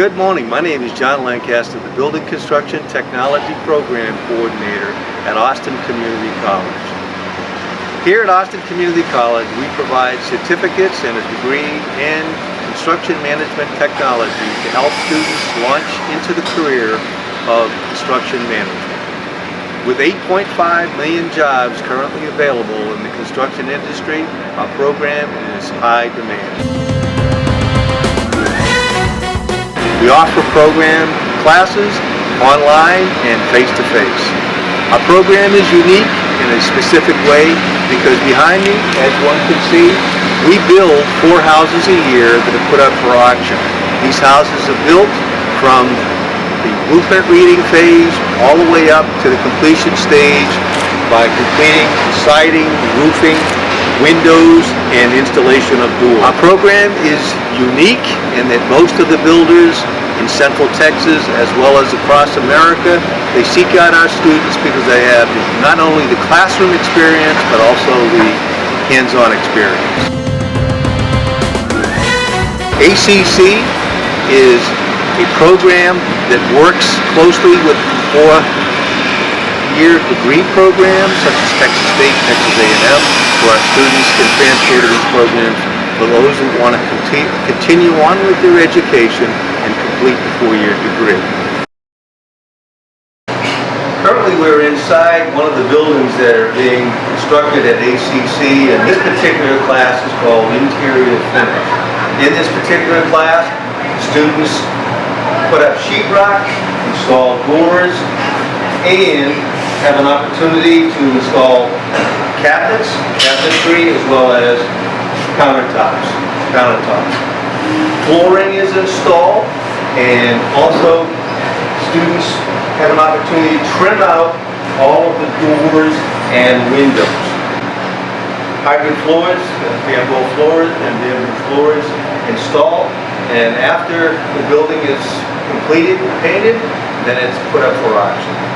Good morning. My name is John Lancaster, the Building Construction Technology Program Coordinator at Austin Community College. Here at Austin Community College, we provide certificates and a degree in construction management technology to help students launch into the career of construction management. With 8.5 million jobs currently available in the construction industry, our program is high demand. We offer program classes online and face-to-face. Our program is unique in a specific way because behind me, as one can see, we build 4 houses a year that are put up for auction. These houses are built from the blueprint reading phase all the way up to the completion stage by completing siding, roofing, windows, and installation of doors. Our program is unique in that most of the builders in Central Texas as well as across America, they seek out our students because they have not only the classroom experience but also the hands-on experience. ACC is a program that works closely with 4-year degree programs such as Texas State, Texas A&M, where our students can transfer to these programs for those who want to continue on with their education and complete the 4-year degree. Currently we're inside one of the buildings that are being constructed at ACC, and this particular class is called Interior Finish. In this particular class, students put up sheetrock, install doors, and have an opportunity to install cabinets, cabinetry, as well as countertops. Flooring is installed, and also students have an opportunity to trim out all of the doors and windows. Hybrid floors, bamboo floors installed, and after the building is completed and painted, then it's put up for auction.